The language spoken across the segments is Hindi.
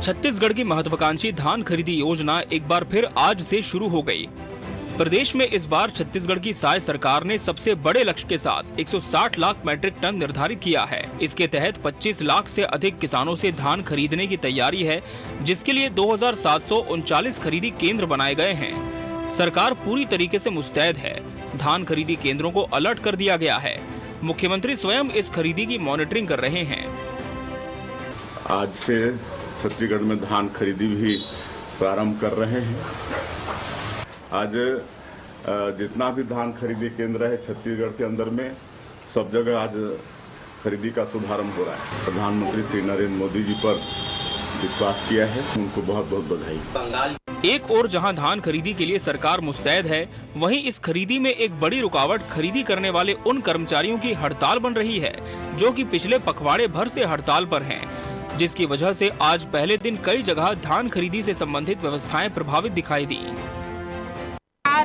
छत्तीसगढ़ की महत्वाकांक्षी धान खरीदी योजना एक बार फिर आज से शुरू हो गई। प्रदेश में इस बार छत्तीसगढ़ की साय सरकार ने सबसे बड़े लक्ष्य के साथ 160 लाख मैट्रिक टन निर्धारित किया है। इसके तहत 25 लाख से अधिक किसानों से धान खरीदने की तैयारी है, जिसके लिए 2739 खरीदी केंद्र बनाए गए हैं। सरकार पूरी तरीके से मुस्तैद है। धान खरीदी केंद्रों को अलर्ट कर दिया गया है। मुख्यमंत्री स्वयं इस खरीदी की मॉनिटरिंग कर रहे हैं। आज से छत्तीसगढ़ में धान खरीदी भी प्रारंभ कर रहे हैं। आज जितना भी धान खरीदी केंद्र है छत्तीसगढ़ के अंदर में, सब जगह आज खरीदी का शुभारंभ हो रहा है। प्रधानमंत्री श्री नरेंद्र मोदी जी पर विश्वास किया है, उनको बहुत बहुत बधाई। एक और जहां धान खरीदी के लिए सरकार मुस्तैद है, वहीं इस खरीदी में एक बड़ी रुकावट खरीदी करने वाले उन कर्मचारियों की हड़ताल बन रही है, जो कि पिछले पखवाड़े भर से हड़ताल पर हैं, जिसकी वजह से आज पहले दिन कई जगह धान खरीदी से संबंधित व्यवस्थाएं प्रभावित दिखाई दी।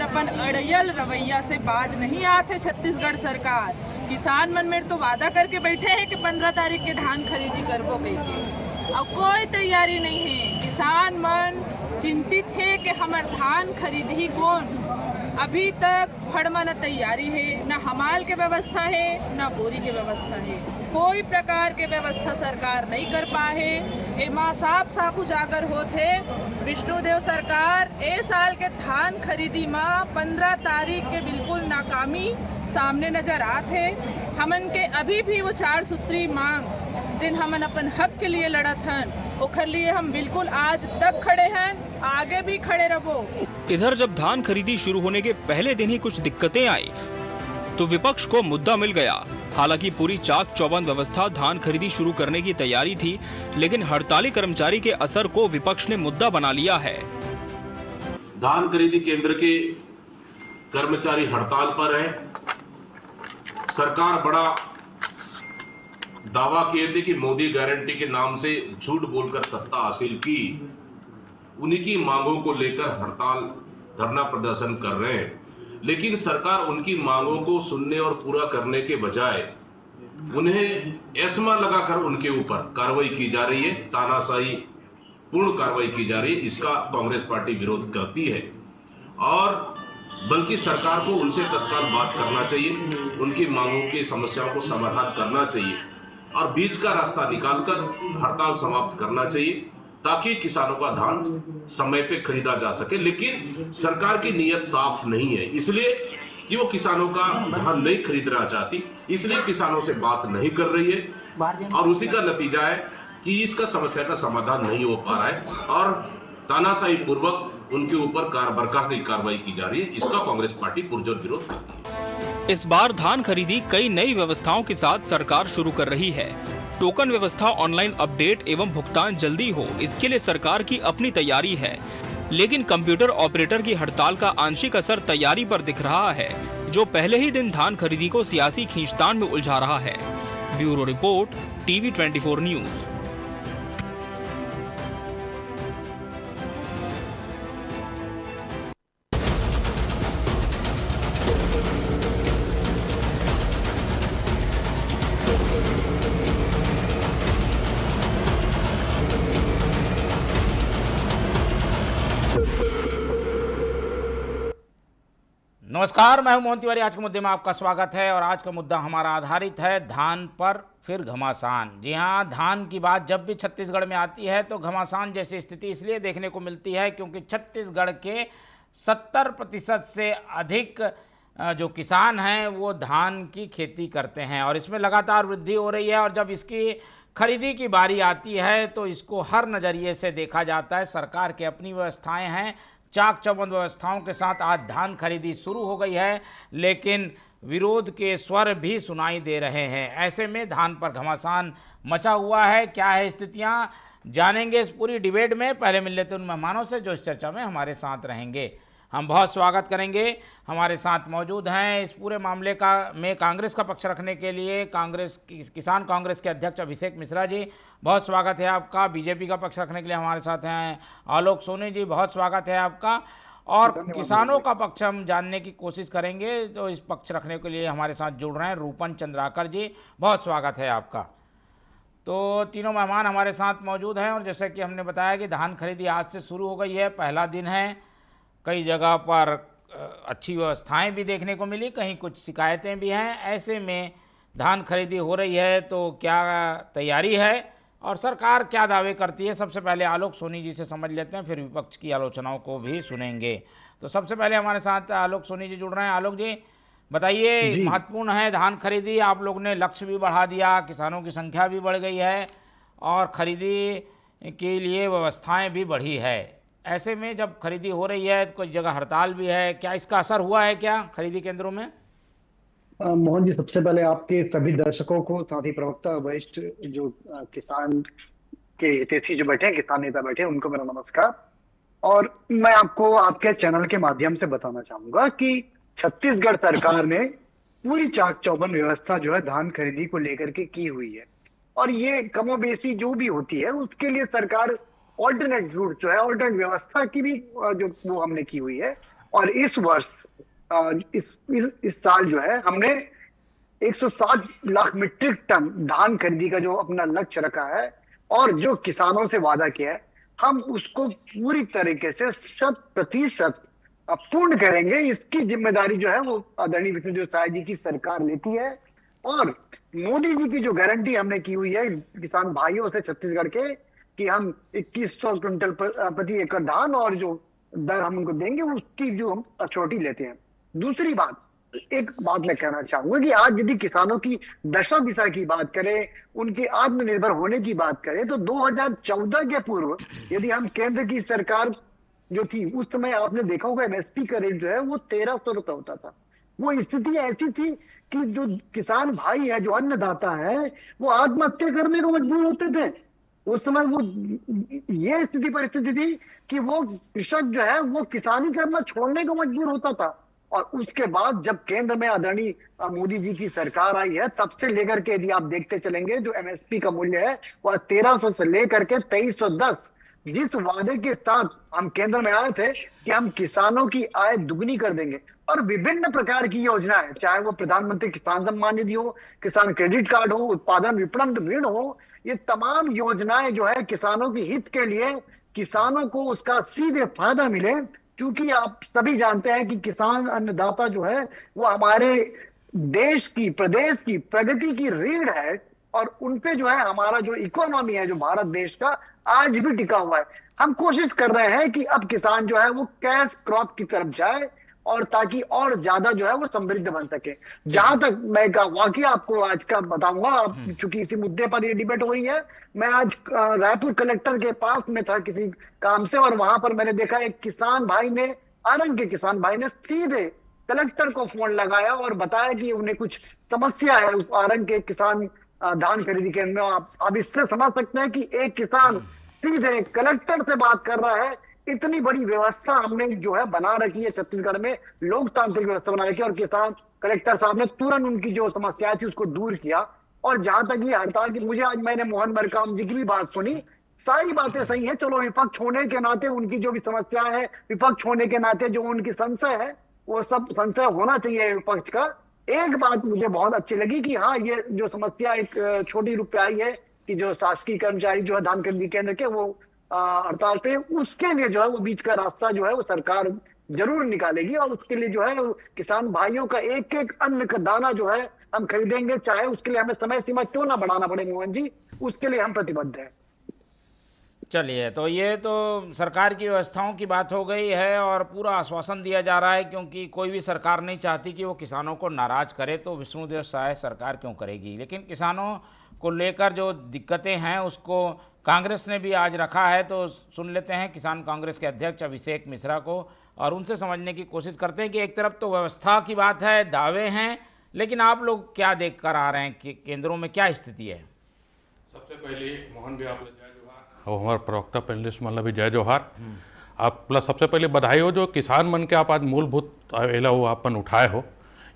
अपन अड़ियल रवैया से बाज नहीं आते छत्तीसगढ़ सरकार। किसान मन में तो वादा करके बैठे हैं कि 15 तारीख के धान खरीदी करबो कहिके, अब कोई तैयारी नहीं है। किसान मन चिंतित है कि हमार धान खरीद ही कौन। अभी तक फड़मा न तैयारी है, न हमाल के व्यवस्था है, न बोरी के व्यवस्था है। कोई प्रकार के व्यवस्था सरकार नहीं कर पाए। एमा साफ साफ उजागर होते विष्णुदेव सरकार ए साल के धान खरीदी में 15 तारीख के बिल्कुल नाकामी सामने नजर आते। हमन के अभी भी वो 4 सूत्री मांग जिन हमन अपन हक के लिए लड़त हन, ओखर लिए हम बिल्कुल आज तक खड़े हैं, आगे भी खड़े रहो। इधर जब धान खरीदी शुरू होने के पहले दिन ही कुछ दिक्कतें आई, तो विपक्ष को मुद्दा मिल गया। हालांकि पूरी चाक चौबंद व्यवस्था धान खरीदी शुरू करने की तैयारी थी, लेकिन हड़ताली कर्मचारी के असर को विपक्ष ने मुद्दा बना लिया है। धान खरीदी केंद्र के कर्मचारी हड़ताल पर है। सरकार बड़ा दावा किए थे कि मोदी गारंटी के नाम से झूठ बोलकर सत्ता हासिल की। उन्हीं की मांगों को लेकर हड़ताल धरना प्रदर्शन कर रहे हैं, लेकिन सरकार उनकी मांगों को सुनने और पूरा करने के बजाय उन्हें एस्मा लगाकर उनके ऊपर कार्रवाई की जा रही है, तानाशाही पूर्ण कार्रवाई की जा रही है। इसका कांग्रेस पार्टी विरोध करती है और बल्कि सरकार को उनसे तत्काल बात करना चाहिए, उनकी मांगों की समस्याओं को समाधान करना चाहिए और बीच का रास्ता निकालकर हड़ताल समाप्त करना चाहिए, ताकि किसानों का धान समय पे खरीदा जा सके। लेकिन सरकार की नीयत साफ नहीं है, इसलिए कि वो किसानों का धान नहीं खरीदना चाहती, इसलिए किसानों से बात नहीं कर रही है और उसी का नतीजा है कि इसका समस्या का समाधान नहीं हो पा रहा है और तानाशाही पूर्वक उनके ऊपर बर्खास्त की कार्रवाई की जा रही है। इसका कांग्रेस पार्टी पुरजोर विरोध करती है। इस बार धान खरीदी कई नई व्यवस्थाओं के साथ सरकार शुरू कर रही है। टोकन व्यवस्था, ऑनलाइन अपडेट एवं भुगतान जल्दी हो, इसके लिए सरकार की अपनी तैयारी है। लेकिन कंप्यूटर ऑपरेटर की हड़ताल का आंशिक असर तैयारी पर दिख रहा है, जो पहले ही दिन धान खरीदी को सियासी खींचतान में उलझा रहा है। Bureau report, TV 24 news. नमस्कार, मैं हूं मोहन तिवारी। आज के मुद्दे में आपका स्वागत है और आज का मुद्दा हमारा आधारित है धान पर फिर घमासान। जी हां, धान की बात जब भी छत्तीसगढ़ में आती है तो घमासान जैसी स्थिति इसलिए देखने को मिलती है क्योंकि छत्तीसगढ़ के 70% से अधिक जो किसान हैं वो धान की खेती करते हैं और इसमें लगातार वृद्धि हो रही है। और जब इसकी खरीदी की बारी आती है तो इसको हर नज़रिए से देखा जाता है। सरकार की अपनी व्यवस्थाएँ हैं, चाक चौबंद व्यवस्थाओं के साथ आज धान खरीदी शुरू हो गई है, लेकिन विरोध के स्वर भी सुनाई दे रहे हैं। ऐसे में धान पर घमासान मचा हुआ है। क्या है स्थितियां, जानेंगे इस पूरी डिबेट में। पहले मिल लेते उन मेहमानों से जो इस चर्चा में हमारे साथ रहेंगे। हम बहुत स्वागत करेंगे। हमारे साथ मौजूद हैं इस पूरे मामले का में कांग्रेस का पक्ष रखने के लिए किसान कांग्रेस के अध्यक्ष अभिषेक मिश्रा जी, बहुत स्वागत है आपका। बीजेपी का पक्ष रखने के लिए हमारे साथ हैं आलोक सोनी जी, बहुत स्वागत है आपका। और किसानों का पक्ष हम जानने की कोशिश करेंगे, तो इस पक्ष रखने के लिए हमारे साथ जुड़ रहे हैं रूपन चंद्राकर जी, बहुत स्वागत है आपका। तो तीनों मेहमान हमारे साथ मौजूद हैं और जैसे कि हमने बताया कि धान खरीदी आज से शुरू हो गई है, पहला दिन है। कई जगह पर अच्छी व्यवस्थाएं भी देखने को मिली, कहीं कुछ शिकायतें भी हैं। ऐसे में धान खरीदी हो रही है तो क्या तैयारी है और सरकार क्या दावे करती है, सबसे पहले आलोक सोनी जी से समझ लेते हैं, फिर विपक्ष की आलोचनाओं को भी सुनेंगे। तो सबसे पहले हमारे साथ आलोक सोनी जी जुड़ रहे हैं। आलोक जी बताइए, महत्वपूर्ण है धान खरीदी, आप लोग ने लक्ष्य भी बढ़ा दिया, किसानों की संख्या भी बढ़ गई है और खरीदी के लिए व्यवस्थाएं भी बढ़ी है। ऐसे में जब खरीदी हो रही है तो कुछ जगह हड़ताल भी है, क्या इसका असर हुआ है क्या खरीदी केंद्रों में? मोहन जी, सबसे पहले आपके सभी दर्शकों को, साथ ही प्रवक्ता वरिष्ठ जो किसान के हितैषी जो बैठे हैं, किसान नेता बैठे हैं, उनको मेरा नमस्कार। और मैं आपको आपके चैनल के माध्यम से बताना चाहूंगा कि छत्तीसगढ़ सरकार ने पूरी चाक चौबंद व्यवस्था जो है धान खरीदी को लेकर के की हुई है। और ये कमोबेशी जो भी होती है उसके लिए सरकार ऑल्टरनेट रूट जो है, ऑल्टरनेट व्यवस्था की भी जो वो हमने की हुई है। और इस वर्ष इस साल जो है हमने 160 लाख मीट्रिक टन धान खरीदी का जो अपना लक्ष्य रखा है और जो किसानों से वादा किया है, हम उसको पूरी तरीके से 100% पूर्ण करेंगे। इसकी जिम्मेदारी जो है वो आदरणीय विष्णुदेव साय जी की सरकार लेती है। और मोदी जी की जो गारंटी हमने की हुई है किसान भाइयों से छत्तीसगढ़ के कि हम 2100 क्विंटल प्रति एकड़ धान और जो दर हम उनको देंगे उसकी जो हम अथॉरिटी लेते हैं। दूसरी बात, एक बात मैं कहना चाहूंगा कि आज यदि किसानों की दशा दिशा की बात करें, उनके आत्मनिर्भर होने की बात करें, तो 2014 के पूर्व यदि हम केंद्र की सरकार जो थी उस समय आपने देखा होगा एमएसपी का रेट जो है वो 1300 रुपए होता था। वो स्थिति ऐसी थी कि जो किसान भाई है, जो अन्नदाता है, वो आत्महत्या करने को मजबूर होते थे। उस समय वो ये स्थिति परिस्थिति थी कि वो कृषक जो है वो किसानी करना छोड़ने को मजबूर होता था। और उसके बाद जब केंद्र में आदरणीय मोदी जी की सरकार आई है, तब से लेकर के यदि आप देखते चलेंगे जो एमएसपी का मूल्य है वह 1300 से लेकर के 2310, जिस वादे के साथ हम केंद्र में आए थे कि हम किसानों की आय दुगनी कर देंगे और विभिन्न प्रकार की योजनाएं, चाहे वो प्रधानमंत्री किसान सम्मान निधि हो, किसान क्रेडिट कार्ड हो, उत्पादन विपणन ऋण हो, ये तमाम योजनाएं जो है किसानों के हित के लिए, किसानों को उसका सीधे फायदा मिले। क्योंकि आप सभी जानते हैं कि किसान अन्नदाता जो है वो हमारे देश की, प्रदेश की प्रगति की रीढ़ है और उनपे जो है हमारा जो इकोनॉमी है, जो भारत देश का, आज भी टिका हुआ है। हम कोशिश कर रहे हैं कि अब किसान जो है वो कैश क्रॉप की तरफ जाए और ताकि और ज्यादा जो है वो समृद्ध बन सके। जहां तक मैं वाकई आपको आज का बताऊंगा, चूंकि इसी मुद्दे पर ये डिबेट हो रही है, मैं आज रायपुर कलेक्टर के पास में था किसी काम से और वहां पर मैंने देखा एक किसान भाई ने, आरंग के किसान भाई ने सीधे कलेक्टर को फोन लगाया और बताया कि उन्हें कुछ समस्या है उस आरंग के किसान धान खरीदी केंद्र में। आप इससे समझ सकते हैं कि एक किसान सीधे कलेक्टर से बात कर रहा है। इतनी बड़ी व्यवस्था हमने जो है बना रखी है छत्तीसगढ़ में, लोकतांत्रिक व्यवस्था बना रखी है और किसान कलेक्टर साहब ने तुरंत उनकी जो समस्या थी उसको दूर किया। और जहां तक ये हड़ताल की, मुझे आज मैंने मोहन मरकाम जी की भी बात सुनी, सारी बातें सही है। चलो विपक्ष होने के नाते उनकी जो भी समस्या है, विपक्ष होने के नाते जो उनकी संशय है, वो सब संशय होना चाहिए विपक्ष का। एक बात मुझे बहुत अच्छी लगी कि हाँ, ये जो समस्या एक छोटी रूप पे आई है कि जो शासकीय कर्मचारी जो है धान खरीदी केंद्र के वो हड़ताल पे, उसके लिए जो है वो बीच का रास्ता जो है वो सरकार जरूर निकालेगी और उसके लिए जो है किसान भाइयों का एक एक अन्न का दाना जो है हम खरीदेंगे, चाहे उसके लिए हमें समय सीमा क्यों ना बढ़ाना पड़े मोहन जी, उसके लिए हम प्रतिबद्ध हैं। चलिए, तो ये तो सरकार की व्यवस्थाओं की बात हो गई है और पूरा आश्वासन दिया जा रहा है, क्योंकि कोई भी सरकार नहीं चाहती कि वो किसानों को नाराज करे, तो विष्णुदेव साय सरकार क्यों करेगी। लेकिन किसानों को लेकर जो दिक्कतें हैं उसको कांग्रेस ने भी आज रखा है, तो सुन लेते हैं किसान कांग्रेस के अध्यक्ष अभिषेक मिश्रा को और उनसे समझने की कोशिश करते हैं कि एक तरफ तो व्यवस्था की बात है, दावे हैं, लेकिन आप लोग क्या देख कर आ रहे हैं कि केंद्रों में क्या स्थिति है। सबसे पहले मोहन भी आप जय जोहार और हमारे प्रवक्ता पैनलिस्ट मतलब भी जय जोहार आप प्लस सबसे पहले बधाई हो जो किसान मन के आप आज मूलभूत अवेला हो आपन उठाए हो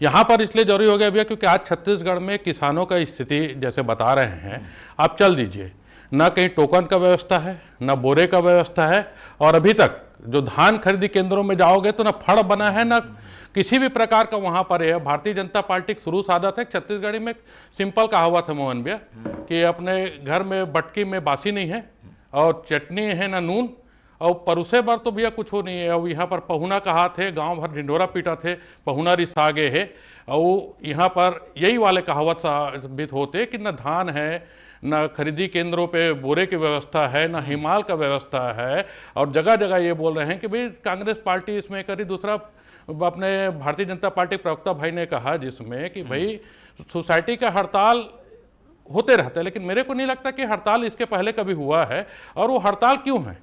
यहाँ पर, इसलिए जरूरी हो गया भैया क्योंकि आज छत्तीसगढ़ में किसानों का स्थिति जैसे बता रहे हैं आप, चल दीजिए, ना कहीं टोकन का व्यवस्था है, ना बोरे का व्यवस्था है और अभी तक जो धान खरीदी केंद्रों में जाओगे तो ना फड़ बना है, ना किसी भी प्रकार का वहाँ पर है। भारतीय जनता पार्टी की शुरू से आदत है, छत्तीसगढ़ी में सिंपल कहावत है मोहन भैया कि अपने घर में बटकी में बासी नहीं है और चटनी है ना नून, और परुसे बार तो भैया कुछ हो नहीं है। और यहाँ पर पहुना का हाथ है, गांव भर ढिंढोरा पीटा थे, पहुना रिसागे है। और यहाँ पर यही वाले कहावत साबित होते कि न धान है, न खरीदी केंद्रों पे बोरे की व्यवस्था है, न हिमाल का व्यवस्था है। और जगह जगह ये बोल रहे हैं कि भाई कांग्रेस पार्टी इसमें करी। दूसरा अपने भारतीय जनता पार्टी प्रवक्ता भाई ने कहा जिसमें कि भाई सोसाइटी का हड़ताल होते रहते हैं, लेकिन मेरे को नहीं लगता कि हड़ताल इसके पहले कभी हुआ है। और वो हड़ताल क्यों है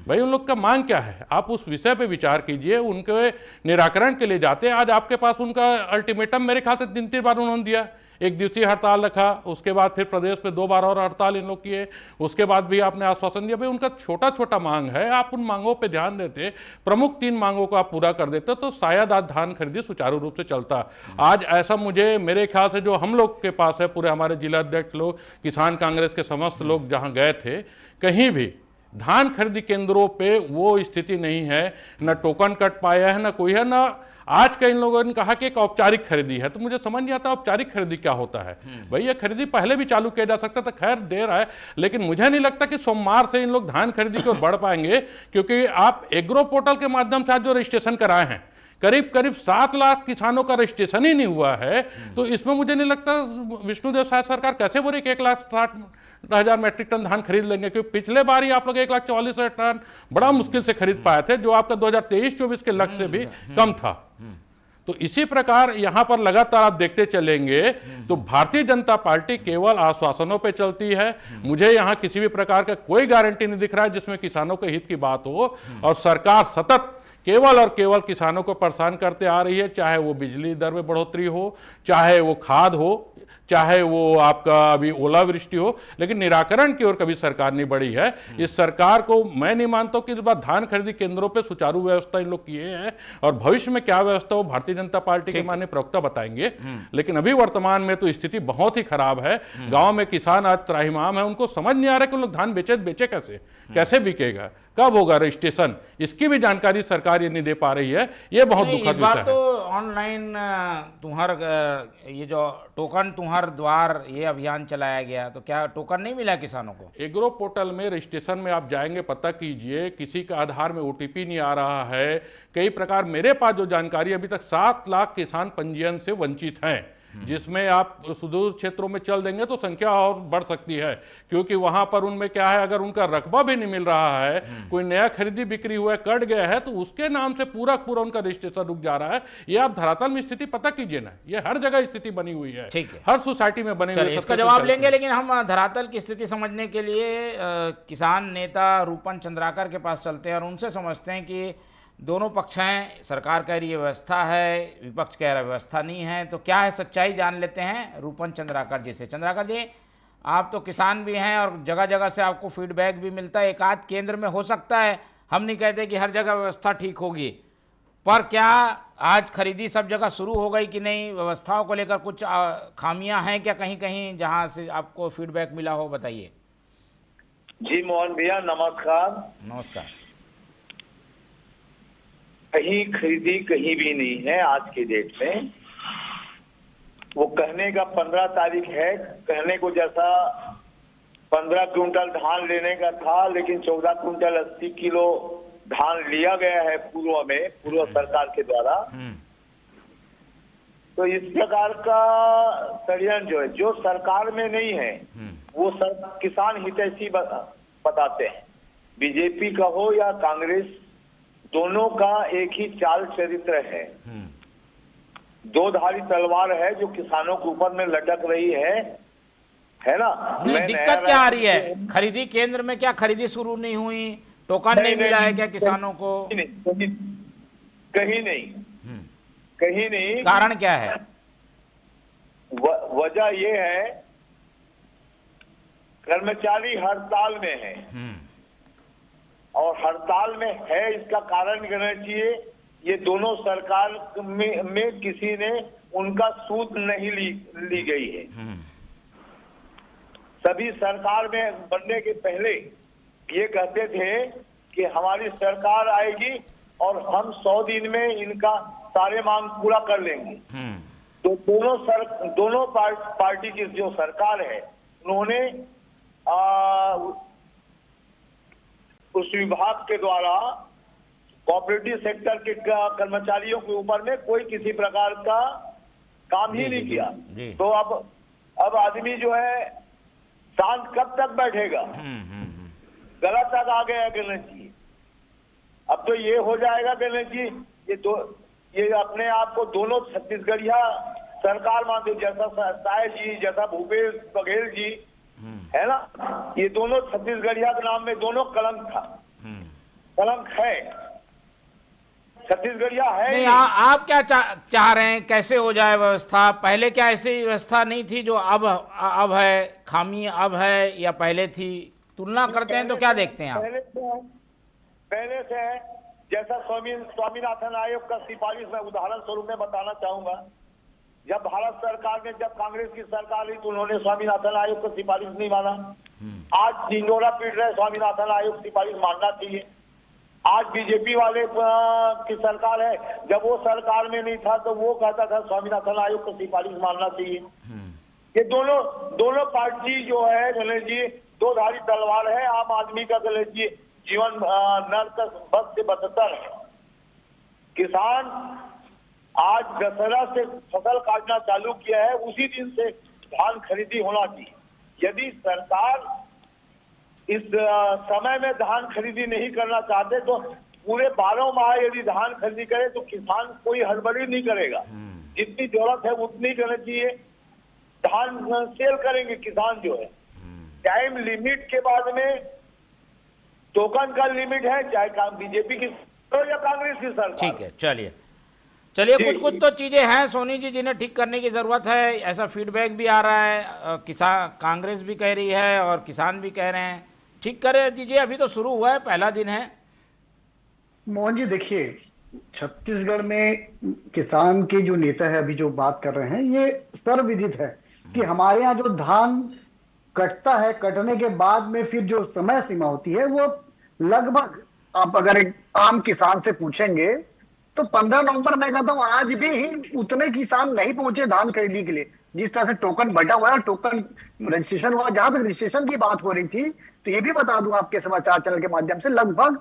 भाई, उन लोग का मांग क्या है, आप उस विषय पे विचार कीजिए, उनके निराकरण के लिए जाते हैं। आज आपके पास उनका अल्टीमेटम मेरे ख्याल से 3 बार उन्होंने दिया। 1 दिवसीय हड़ताल रखा, उसके बाद फिर प्रदेश पे 2 बार और हड़ताल इन लोग किए, उसके बाद भी आपने आश्वासन दिया। भाई उनका छोटा छोटा मांग है, आप उन मांगों पे ध्यान देते, प्रमुख 3 मांगों को आप पूरा कर देते तो शायद आज धान खरीदी सुचारू रूप से चलता। आज ऐसा मेरे ख्याल से जो हम लोग के पास है, पूरे हमारे जिला अध्यक्ष लोग, किसान कांग्रेस के समस्त लोग जहाँ गए थे, कहीं भी धान खरीदी केंद्रों पे वो स्थिति नहीं है, न टोकन कट पाया है, न कोई है, न आज का इन लोगों ने कहा कि एक औपचारिक खरीदी है। तो मुझे समझ नहीं आता औपचारिक खरीदी क्या होता है। भाई ये खरीदी पहले भी चालू किया जा सकता था, खैर देर है, लेकिन मुझे नहीं लगता कि सोमवार से इन लोग धान खरीदी की ओर बढ़ पाएंगे, क्योंकि आप एग्रो पोर्टल के माध्यम से आज जो रजिस्ट्रेशन कराए हैं, करीब 7 लाख किसानों का रजिस्ट्रेशन ही नहीं हुआ है। तो इसमें मुझे नहीं लगता विष्णुदेव साय सरकार कैसे बोले कि 1,60,000 मैट्रिक टन धान खरीद लेंगे, क्योंकि पिछले बार ही आप लोग 1,44,000 टन बड़ा मुश्किल से खरीद पाए थे, जो आपका 2023-24 के लक्ष्य से भी कम था। तो इसी प्रकार यहां पर लगातार आप देखते चलेंगे तो भारतीय जनता पार्टी केवल आश्वासनों पे चलती है। मुझे यहां किसी भी प्रकार का कोई गारंटी नहीं दिख रहा है जिसमें किसानों के हित की बात हो, और सरकार सतत केवल और केवल किसानों को परेशान करते आ रही है, चाहे वो बिजली दर में बढ़ोतरी हो, चाहे वो खाद हो, चाहे वो आपका अभी ओलावृष्टि हो, लेकिन निराकरण की ओर कभी सरकार नहीं बढ़ी है। इस सरकार को मैं नहीं मानता हूं कि इस बार धान खरीदी केंद्रों पे सुचारू व्यवस्था इन लोग किए हैं, और भविष्य में क्या व्यवस्था हो भारतीय जनता पार्टी के माननीय प्रवक्ता बताएंगे। लेकिन अभी वर्तमान में तो स्थिति बहुत ही खराब है। गांव में किसान आज त्राहिमाम है, उनको समझ नहीं आ रहा कि उन लोग धान बेचे कैसे बिकेगा, कब होगा रजिस्ट्रेशन, इसकी भी जानकारी सरकार ये नहीं दे पा रही है। ये बहुत दुखद विषय है। इस बार तो ऑनलाइन तुम्हार ये जो टोकन तुम्हार द्वार ये अभियान चलाया गया, तो क्या टोकन नहीं मिला किसानों को? एग्रो पोर्टल में रजिस्ट्रेशन में आप जाएंगे, पता कीजिए, किसी का आधार में OTP नहीं आ रहा है। कई प्रकार मेरे पास जो जानकारी, अभी तक 7 लाख किसान पंजीयन से वंचित हैं, जिसमें आप सुदूर क्षेत्रों में चल देंगे तो संख्या और बढ़ सकती है, क्योंकि वहां पर उनमें क्या है, अगर उनका रकबा भी नहीं मिल रहा है, कोई नया खरीदी बिक्री हुआ है, कट गया है, तो उसके नाम से पूरा उनका रजिस्ट्रेशन रुक जा रहा है। ये आप धरातल में स्थिति पता कीजिए ना, ये हर जगह स्थिति बनी हुई है, हर सोसाइटी में बनी हुई है। इसका जवाब लेंगे, लेकिन हम धरातल की स्थिति समझने के लिए किसान नेता रूपन चंद्राकर के पास चलते हैं और उनसे समझते हैं कि दोनों पक्ष हैं, सरकार कह रही है व्यवस्था है, विपक्ष कह रहा है व्यवस्था नहीं है, तो क्या है सच्चाई, जान लेते हैं रूपन चंद्राकर जी से। चंद्राकर जी, आप तो किसान भी हैं और जगह जगह से आपको फीडबैक भी मिलता है, एक आध केंद्र में हो सकता है, हम नहीं कहते कि हर जगह व्यवस्था ठीक होगी, पर क्या आज खरीदी सब जगह शुरू हो गई कि नहीं, व्यवस्थाओं को लेकर कुछ खामियां हैं क्या कहीं कहीं जहां से आपको फीडबैक मिला हो, बताइए। जी मोहन भैया नमस्कार। नमस्कार। कहीं खरीदी कहीं भी नहीं है आज के डेट में। वो कहने का 15 तारीख है, कहने को जैसा 15 क्विंटल धान लेने का था, लेकिन 14 क्विंटल 80 किलो धान लिया गया है पूर्व सरकार के द्वारा। तो इस प्रकार का षड्यंत्र जो सरकार में नहीं है, वो किसान हितैषी बताते हैं। बीजेपी का हो या कांग्रेस, दोनों का एक ही चाल चरित्र है, दो धारी तलवार है जो किसानों के ऊपर में लटक रही है ना। दिक्कत क्या आ रही है? खरीदी केंद्र में क्या खरीदी शुरू नहीं हुई, टोकन नहीं मिला है क्या किसानों को? कहीं नहीं। कारण क्या है? वजह ये है, कर्मचारी हड़ताल में है, और हड़ताल में है इसका कारण कहना चाहिए, ये दोनों सरकार में किसी ने उनका सूद नहीं ली गई है। सभी सरकार में बनने के पहले ये कहते थे कि हमारी सरकार आएगी और हम 100 दिन में इनका सारे मांग पूरा कर लेंगे। तो दोनों पार्टी की जो सरकार है उन्होंने उस विभाग के द्वारा कोऑपरेटिव सेक्टर के कर्मचारियों के ऊपर में कोई किसी प्रकार का काम ही नहीं किया। तो अब आदमी जो है शांत कब तक बैठेगा? गलत तक आ गया गणेश जी। अब तो ये हो जाएगा गणेश जी, ये अपने आप को दोनों छत्तीसगढ़िया सरकार मानते, जैसा साय जी, जैसा भूपेश बघेल जी है ना, ये दोनों छत्तीसगढ़िया के नाम में दोनों कलंक था, कलंक है, छत्तीसगढ़िया है नहीं। आप क्या चाह रहे हैं, कैसे हो जाए व्यवस्था? पहले क्या ऐसी व्यवस्था नहीं थी जो अब है? खामी अब है या पहले थी? तुलना करते हैं तो क्या देखते हैं आप? पहले से है, जैसा स्वामीनाथन आयोग का सिफारिश मैं उदाहरण स्वरूप में बताना चाहूंगा। जब भारत सरकार ने, जब कांग्रेस की सरकार हुई तो उन्होंने स्वामीनाथन आयोग का सिफारिश नहीं माना। आज ढिंडोरा पीट रहे स्वामीनाथन आयोग सिफारिश मानना चाहिए। आज बीजेपी वाले की सरकार है, जब वो सरकार में नहीं था तो वो कहता था स्वामीनाथन आयोग को सिफारिश मानना चाहिए। ये दोनों पार्टी जो है गणेश जी, दो धारी तलवार है। आम आदमी का गणेश जी जीवन नर्क बद से बदतर है। किसान आज दशहरा से फसल काटना चालू किया है, उसी दिन से धान खरीदी होना चाहिए। यदि सरकार इस समय में धान खरीदी नहीं करना चाहते तो पूरे 12 माह यदि धान खरीदी करे तो किसान कोई हड़बड़ी नहीं करेगा। जितनी जरूरत है उतनी करना चाहिए, धान सेल करेंगे किसान जो है। टाइम लिमिट के बाद में टोकन का लिमिट है, चाहे बीजेपी की या कांग्रेस की सरकार। ठीक है, चलिए कुछ तो चीजें हैं सोनी जी जिन्हें ठीक करने की जरूरत है, ऐसा फीडबैक भी आ रहा है। किसान, कांग्रेस भी कह रही है और किसान भी कह रहे हैं, ठीक कर दीजिए, अभी तो शुरू हुआ है, पहला दिन है। मोहन जी देखिए, छत्तीसगढ़ में किसान के जो नेता है अभी जो बात कर रहे हैं, ये सर्वविदित है कि हमारे यहाँ जो धान कटता है, कटने के बाद में फिर जो समय सीमा होती है वो लगभग, आप अगर एक आम किसान से पूछेंगे तो 15 नवंबर मैं कहता हूँ आज भी उतने किसान नहीं पहुंचे धान खरीदने के लिए। जिस तरह से टोकन बटा हुआ है, टोकन रजिस्ट्रेशन हुआ, जहां तक रजिस्ट्रेशन की बात हो रही थी तो ये भी बता दूं आपके समाचार चैनल के माध्यम से, लगभग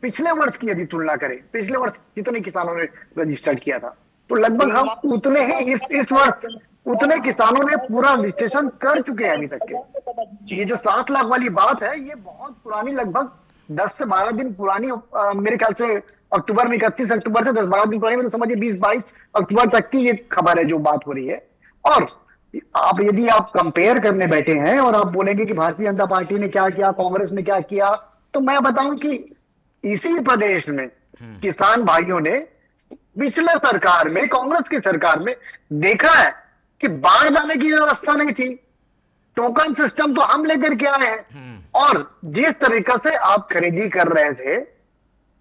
पिछले वर्ष की यदि तुलना करें, पिछले वर्ष कितने किसानों ने रजिस्टर्ड किया था, तो लगभग हम उतने ही इस वर्ष उतने किसानों ने पूरा रजिस्ट्रेशन कर चुके हैं अभी तक के। ये जो 7 लाख वाली बात है ये बहुत पुरानी, लगभग 10 से 12 दिन पुरानी, मेरे ख्याल से अक्टूबर में 31 अक्टूबर से 10-12 दिन पुरानी, मतलब समझिए 20-22 अक्टूबर तक की ये खबर है जो बात हो रही है। और आप यदि आप कंपेयर करने बैठे हैं और आप बोलेंगे कि भारतीय जनता पार्टी ने क्या किया, कांग्रेस ने क्या किया, तो मैं बताऊं कि इसी प्रदेश में किसान भाइयों ने पिछले सरकार में, कांग्रेस की सरकार में देखा है कि बाढ़ जाने की व्यवस्था नहीं थी, टोकन सिस्टम तो हम लेकर के आए हैं, और जिस तरीके से आप खरीदी कर रहे थे,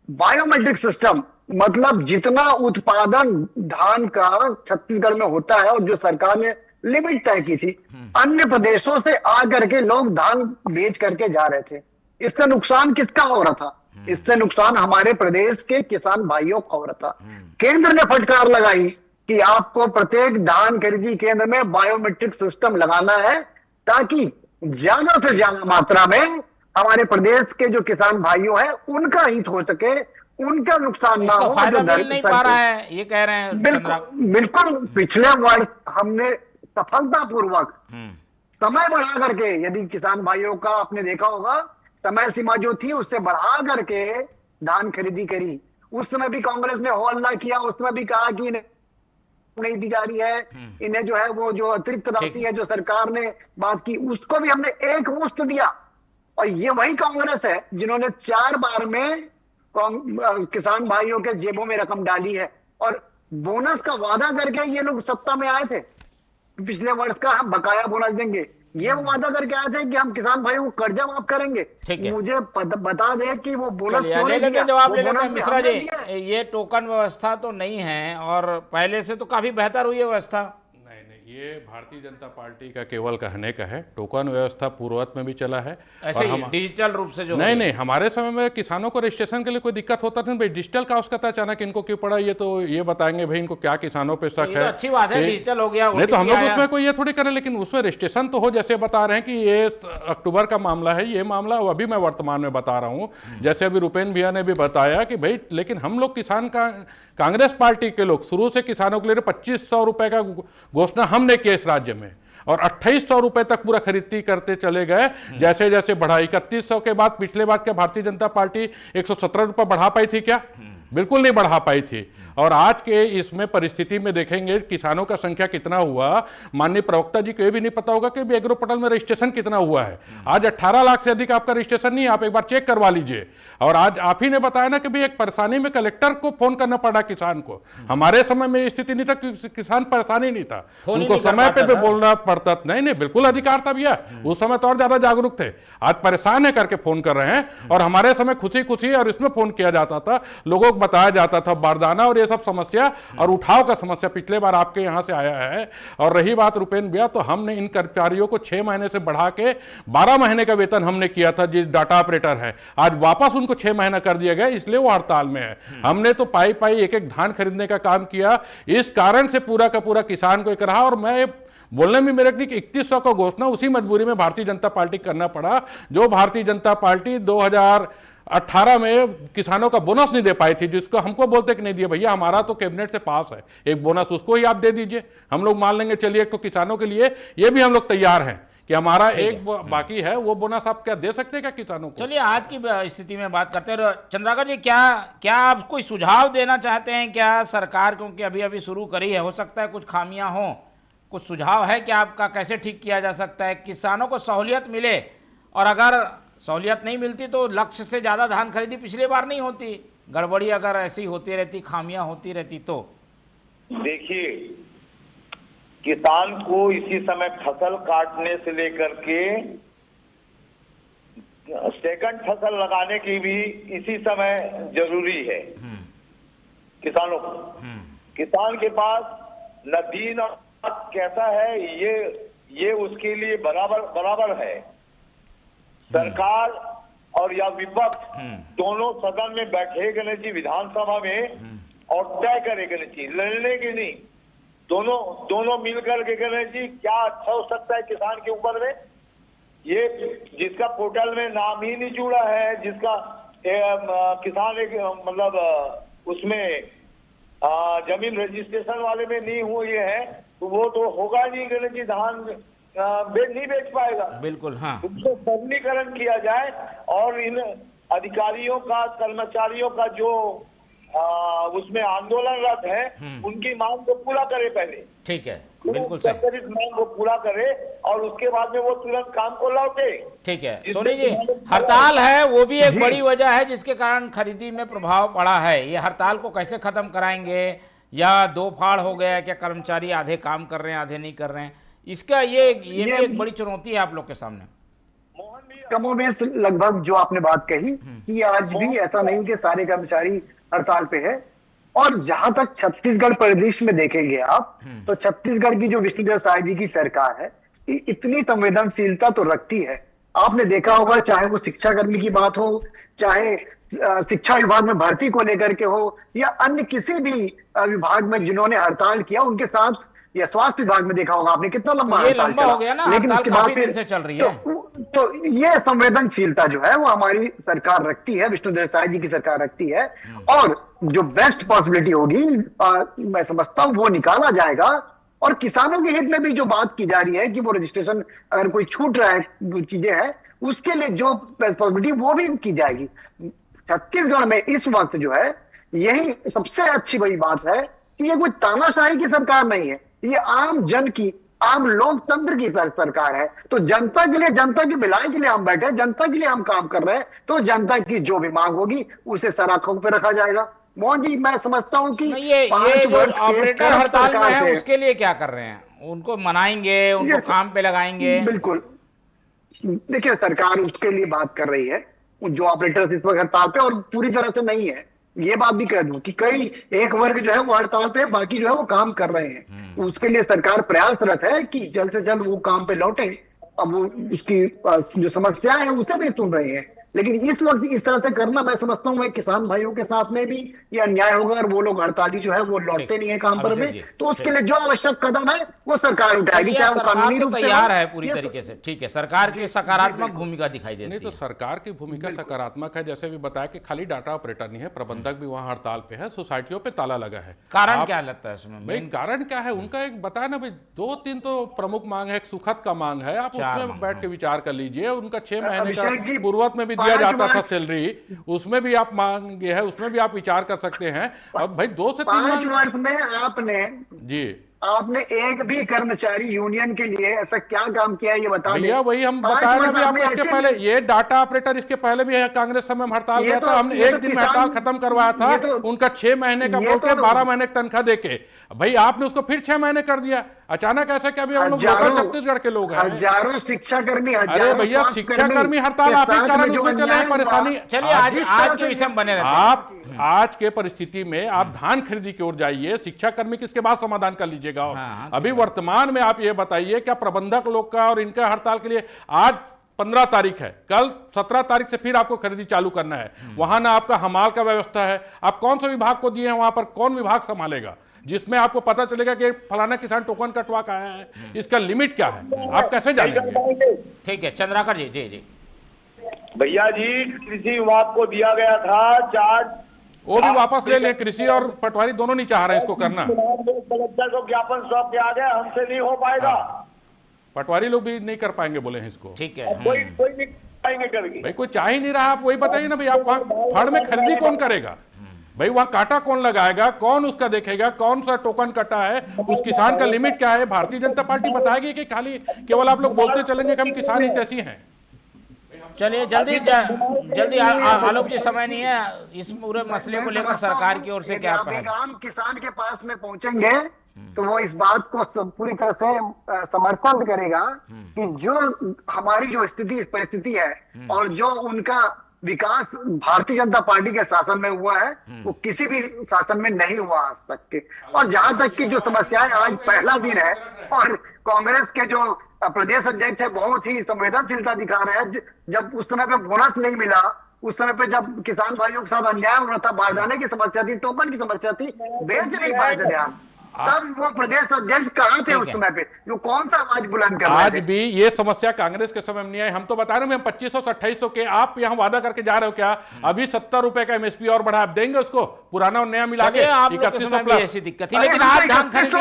बायोमेट्रिक सिस्टम, मतलब जितना उत्पादन धान का छत्तीसगढ़ में होता है और जो सरकार ने लिमिट तय की थी, अन्य प्रदेशों से आकर के लोग धान बेच करके जा रहे थे। इससे नुकसान किसका हो रहा था? इससे नुकसान हमारे प्रदेश के किसान भाइयों का हो रहा था। केंद्र ने फटकार लगाई कि आपको प्रत्येक धान खरीदी केंद्र में बायोमेट्रिक सिस्टम लगाना है ताकि ज्यादा से ज्यादा मात्रा में हमारे प्रदेश के जो किसान भाइयों हैं उनका हित हो सके, उनका नुकसान ना हो। फायदा मिल नहीं पा रहा है ये कह रहे हैं। बिल्कुल पिछले वर्ष हमने सफलतापूर्वक समय बढ़ा करके, यदि किसान भाइयों का आपने देखा होगा, समय सीमा जो थी उससे बढ़ा करके धान खरीदी करी। उस समय भी कांग्रेस ने हल्ला किया, उस समय भी कहा कि नहीं दी जा रही है, इन्हें जो है वो जो अतिरिक्त राशि है जो सरकार ने बात की उसको भी हमने एक मुश्त दिया। और ये वही कांग्रेस है जिन्होंने 4 बार में किसान भाइयों के जेबों में रकम डाली है, और बोनस का वादा करके ये लोग सत्ता में आए थे, पिछले वर्ष का हम बकाया बोनस देंगे, ये वो वादा करके आए थे कि हम किसान भाइयों को कर्जा माफ करेंगे। मुझे बता दें कि वो बोनस जवाब ले लेते हैं मिश्रा जी। ये टोकन व्यवस्था तो नहीं है और पहले से तो काफी बेहतर हुई है व्यवस्था। नहीं, ये भारतीय जनता पार्टी का केवल कहने का है। टोकन व्यवस्था पूर्ववत में भी चला है। ऐसे ही डिजिटल रूप से जो नहीं, हमारे समय में किसानों को रजिस्ट्रेशन के लिए कोई दिक्कत होता था भाई, डिजिटल का उसका था, अचानक इनको क्यों पड़ा, ये तो ये बताएंगे भाई इनको क्या किसानों पे शक है। तो अच्छी बात है, डिजिटल हो गया। नहीं तो हम लोग उसमें कोई ये थोड़ी करें, लेकिन उसमें रजिस्ट्रेशन तो हो। जैसे बता रहे हैं कि ये अक्टूबर का मामला है, ये मामला अभी मैं वर्तमान में बता रहा हूँ। जैसे अभी रुपेन भैया ने भी बताया कि भाई, लेकिन हम लोग किसान का कांग्रेस पार्टी के लोग शुरू से किसानों के लिए 2500 रुपए का घोषणा हमने किया इस राज्य में, और 2800 रुपए तक पूरा खरीदी करते चले गए। जैसे जैसे बढ़ा 3100 के बाद पिछले बार क्या भारतीय जनता पार्टी 117 रुपए बढ़ा पाई थी क्या? बिल्कुल नहीं बढ़ा पाई थी। और आज के इसमें परिस्थिति में देखेंगे किसानों का संख्या कितना हुआ। माननीय प्रवक्ता जी को ये भी नहीं पता होगा कि एग्रो पोर्टल में रजिस्ट्रेशन कितना हुआ है। आज 18 लाख से अधिक आपका रजिस्ट्रेशन नहीं है, आप एक बार चेक करवा लीजिए। और आज आप ही ने बताया ना कि भाई एक परेशानी में कलेक्टर को फोन करना पड़ा किसान को। हमारे समय में स्थिति नहीं था, किसान परेशानी नहीं था, उनको समय पे बोलना पड़ता। नहीं, बिल्कुल अधिकार था भैया, उस समय तो और ज्यादा जागरूक थे। आज परेशान है करके फोन कर रहे हैं, और हमारे समय खुशी खुशी और इसमें फोन किया जाता था, लोगों को बताया जाता था बारदाना और सब समस्या और उठाव का समस्या पिछले बार आपके यहां से आया है। और रही बात रुपेन भैया, तो हमने इन कर्मचारियों को 6 महीने से बढ़ा के 12 महीने का वेतन हमने किया था, जो डाटा ऑपरेटर है। आज वापस उनको 6 महीना कर दिया गया, इसलिए वो हड़ताल में है। हमने तो पाई एक एक धान खरीदने का काम किया, इस कारण से पूरा का पूरा किसान को एक रहा। और मैं बोलने में मेरे लिए 3100 का घोषणा उसी मजबूरी में भारतीय जनता पार्टी करना पड़ा, जो भारतीय जनता पार्टी 2018 में किसानों का बोनस नहीं दे पाई थी, जिसको हमको बोलते कि नहीं दिए भैया, हमारा तो कैबिनेट से पास है, एक बोनस उसको ही आप दे दीजिए, हम लोग मान लेंगे। चलिए, एक तो किसानों के लिए ये भी हम लोग तैयार हैं कि हमारा एक बाकी है, वो बोनस आप क्या दे सकते हैं क्या किसानों को? चलिए, आज की स्थिति में बात करते हैं। चंद्राकर जी, क्या आप कोई सुझाव देना चाहते हैं क्या सरकार, क्योंकि अभी अभी शुरू करी है, हो सकता है कुछ खामियां हों, कुछ सुझाव है कि आपका कैसे ठीक किया जा सकता है, किसानों को सहूलियत मिले? और अगर सहूलियत नहीं मिलती तो लक्ष्य से ज़्यादा धान खरीदी पिछली बार नहीं होती, गड़बड़ी अगर ऐसी होती रहती, खामियां होती रहती तो? देखिए, किसान को इसी समय फसल काटने से लेकर के सेकंड फसल लगाने की भी इसी समय जरूरी है किसानों को। किसान के पास न दिन और रात कैसा है, ये उसके लिए बराबर है। सरकार और या विपक्ष दोनों सदन में बैठेगा नहीं चाहिए, विधानसभा में, और तय करेगा नहीं चाहिए, लड़ने की नहीं, दोनों मिलकर के करना चाहिए। क्या अच्छा हो सकता है किसान के ऊपर में? ये जिसका पोर्टल में नाम ही नहीं जुड़ा है, जिसका किसान एक मतलब उसमें जमीन रजिस्ट्रेशन वाले में नहीं हुई है, तो वो तो होगा नहीं करना चाहिए, धान नहीं बेच पाएगा। बिल्कुल, हाँ। उसको सरलीकरण किया जाए और इन अधिकारियों का, कर्मचारियों का जो उसमें आंदोलनरत है, उनकी मांग को पूरा करे पहले। ठीक है, बिल्कुल सही। मांग को पूरा करे और उसके बाद में वो तुरंत काम को लौटे। ठीक है सोनी जी, हड़ताल है वो भी एक बड़ी वजह है जिसके कारण खरीदी में प्रभाव पड़ा है। ये हड़ताल को कैसे खत्म कराएंगे, या दो फाड़ हो गया क्या, कर्मचारी आधे काम कर रहे हैं आधे नहीं कर रहे हैं, इसका ये भी एक बड़ी चुनौती है आप लोग के सामने। कमोबेश लगभग जो आपने बात कही कि आज भी ऐसा नहीं कि सारे कर्मचारी हड़ताल पे है। और जहां तक छत्तीसगढ़ परिदृश्य में देखेंगे आप, तो छत्तीसगढ़ की जो विष्णुदेव साय जी की सरकार है, इतनी संवेदनशीलता तो रखती है। आपने देखा होगा, चाहे वो शिक्षा कर्मी की बात हो, चाहे शिक्षा विभाग में भर्ती को लेकर के हो, या अन्य किसी भी विभाग में जिन्होंने हड़ताल किया, उनके साथ, या स्वास्थ्य विभाग में देखा होगा आपने कितना लंबा हड़ताल चला, हो गया ना, लेकिन उसके बाद दिन से चल रही है। तो ये संवेदनशीलता जो है वो हमारी सरकार रखती है, विष्णुदेव साय जी की सरकार रखती है। और जो बेस्ट पॉसिबिलिटी होगी, मैं समझता हूं वो निकाला जाएगा। और किसानों के हित में भी जो बात की जा रही है कि वो रजिस्ट्रेशन अगर कोई छूट रहा है, चीजें हैं, उसके लिए जो पॉसिबिलिटी वो भी की जाएगी। छत्तीसगढ़ में इस वक्त जो है, यही सबसे अच्छी बड़ी बात है कि ये कोई तानाशाही की सरकार नहीं है, ये आम जन की, आम लोकतंत्र की सरकार है। तो जनता के लिए, जनता की भलाई के लिए हम बैठे, जनता के लिए हम काम कर रहे हैं। तो जनता की जो भी मांग होगी उसे सर आंखों पे रखा जाएगा। मोहन जी, मैं समझता हूं कि ये जो ऑपरेटर हड़ताल में है उसके लिए क्या कर रहे हैं, उनको मनाएंगे, उनको काम पे लगाएंगे? बिल्कुल, देखिए सरकार उसके लिए बात कर रही है, जो ऑपरेटर्स इस वक्त हड़ताल पे, और पूरी तरह से नहीं है, ये बात भी कह दूं कि कई एक वर्ग जो है वो हड़ताल पे, बाकी जो है वो काम कर रहे हैं। उसके लिए सरकार प्रयासरत है कि जल्द से जल्द वो काम पे लौटे। अब वो उसकी जो समस्या है उसे भी सुन रहे हैं, लेकिन इस वक्त इस तरह से करना मैं समझता हूँ किसान भाइयों के साथ में भी ये अन्याय होगा और वो लोग हड़ताली जो है वो लौटते नहीं है काम पर में। तो उसके लिए जो आवश्यक कदम है वो सरकार उठाएगी, चाहे वो कानूनी रूप से तैयार है पूरी तरीके से। ठीक है, सरकार की सकारात्मक भूमिका दिखाई देती है। नहीं तो सरकार की भूमिका सकारात्मक है, जैसे भी बताया कि खाली डाटा ऑपरेटर नहीं है, प्रबंधक भी वहाँ हड़ताल पे है, सोसाइटियों पे ताला लगा है। कारण क्या लगता है इसमें? भाई कारण क्या है उनका? एक बताया ना भाई, 2-3 तो प्रमुख मांग है, एक सुखद का मांग है, आप उसमें बैठ के विचार कर लीजिए। उनका 6 महीने का पूर्वत में भी दिया जाता था सैलरी, उसमें भी आप मांगे है, उसमें भी आप विचार कर सकते हैं। अब भाई 2 से 3 वर्ष में आपने एक भी कर्मचारी यूनियन के लिए ऐसा क्या काम किया है ये बता भैया। वही हम बताया ना भी आपको, इसके पहले ये डाटा ऑपरेटर इसके पहले भी कांग्रेस समय में हड़ताल किया था, हमने एक दिन में हड़ताल खत्म करवाया था उनका 6 महीने का बोल के 12 महीने तनख्वाह देके। भाई आपने उसको फिर 6 महीने कर दिया अचानक ऐसा क्या? हम लोग लोकल छत्तीसगढ़ के लोग हैं, हजारों शिक्षाकर्मी, अरे भैया शिक्षाकर्मी हड़ताल आप ही कारण उसमें चले हैं, परेशानी। चलिए आज के विषय में बने रहते हैं। आप आज के परिस्थिति में आप धान खरीदी की ओर जाइए, शिक्षाकर्मी किसके बाद समाधान कर लीजिएगा। अभी वर्तमान में आप ये बताइए क्या प्रबंधक लोग का और इनका हड़ताल के लिए आज 15 तारीख है, कल 17 तारीख से फिर आपको खरीदी चालू करना है। वहां ना आपका हमाल का व्यवस्था है, आप कौन से विभाग को दिए हैं, वहां पर कौन विभाग संभालेगा जिसमें आपको पता चलेगा कि फलाना किसान टोकन कटवा का है, इसका लिमिट क्या है, आप कैसे जानेंगे? ठीक है चंद्राकर जी। जी भैया जी, कृषि विभाग को दिया गया था चार्ज, वो भी वापस ले लें। कृषि और पटवारी दोनों नहीं चाह रहे हैं इसको करना। कलेक्टर को ज्ञापन सौंप के आ गया, हमसे नहीं हो पाएगा। पटवारी लोग भी नहीं कर पाएंगे बोले हैं इसको। ठीक है, कोई नहीं पाएंगे करके। भाई कोई चाह ही नहीं रहा, आप वही बताइए ना भाई, आप वहाँ फंड में खरीदी कौन करेगा भाई? वहाँ कांटा कौन लगाएगा, कौन उसका देखेगा, कौन सा टोकन कटा है, उस किसान का लिमिट क्या है? भारतीय जनता पार्टी बताएगी कि खाली केवल आप लोग बोलते चलेंगे कि हम किसान ही तैसी हैं? चलिए जल्दी आलोक जी, समय नहीं है, इस पूरे मसले को लेकर सरकार की ओर से क्या पहल? हम किसान के पास में पहुंचेंगे तो वो इस बात को पूरी तरह से समर्थन करेगा कि जो हमारी जो परिस्थिति है और जो उनका विकास भारतीय जनता पार्टी के शासन में हुआ है वो किसी भी शासन में नहीं हुआ आज तक के। और जहां तक की जो समस्याएं, आज पहला दिन है और कांग्रेस के जो प्रदेश अध्यक्ष है बहुत ही संवेदनशीलता दिखा रहे हैं। जब उस समय पे बोनस नहीं मिला, उस समय पे जब किसान भाइयों के साथ अन्याय हो रहा था, बारदाने की समस्या थी, टोकन की समस्या थी, बेच नहीं पाए थे ध्यान, तब वो प्रदेश अध्यक्ष कहाँ थे उस समय पे? जो कौन सा आवाज बुलंद कर रहे थे? आज भी ये समस्या कांग्रेस के समय में नहीं आई। हम तो बता रहे हैं हम 2500 से 2800 के, आप यहाँ वादा करके जा रहे हो क्या? अभी 70 रुपए का एमएसपी और बढ़ा, आप देंगे उसको पुराना और नया मिला के? 3100 ऐसी दिक्कत थी, लेकिन आज धान खरीदी,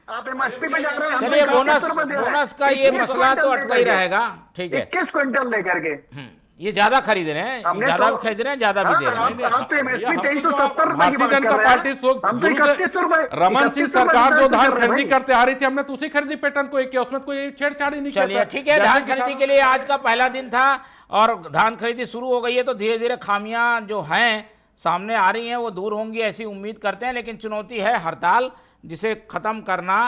आप एमएसपी पे जा रहे हैं। चलिए बोनस का ये मसला तो अटका ही रहेगा। ठीक है, 21 क्विंटल लेकर के ये ज्यादा खरीद रहे हैं, ज्यादा भी खरीद रहे हैं, ज्यादा भी दे रहे हैं। भारतीय जनता पार्टी रमन सिंह सरकार जो धान खरीदी करते आ रही थी, हमने तो उसी खरीदी पैटर्न को एक किया, उसमें कोई छेड़छाड़ी नहीं। चलिए ठीक है, धान खरीदी के लिए आज का पहला दिन था और धान खरीदी शुरू हो गई है, तो धीरे धीरे खामियां जो हैं सामने आ रही हैं वो दूर होंगी ऐसी उम्मीद करते हैं। लेकिन चुनौती है हड़ताल, जिसे खत्म करना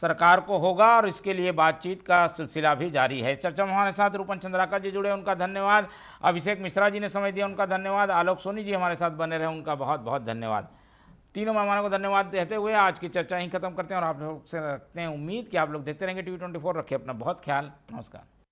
सरकार को होगा और इसके लिए बातचीत का सिलसिला भी जारी है। इस चर्चा में हमारे साथ रूपन चंद्राकर जी जुड़े, उनका धन्यवाद। अभिषेक मिश्रा जी ने समय दिया, उनका धन्यवाद। आलोक सोनी जी हमारे साथ बने रहे, उनका बहुत बहुत धन्यवाद। तीनों मेहमानों को धन्यवाद देते हुए आज की चर्चा ही खत्म करते हैं और आप लोग से रखते हैं उम्मीद कि आप लोग देखते रहेंगे TV24। रखें अपना बहुत ख्याल। नमस्कार।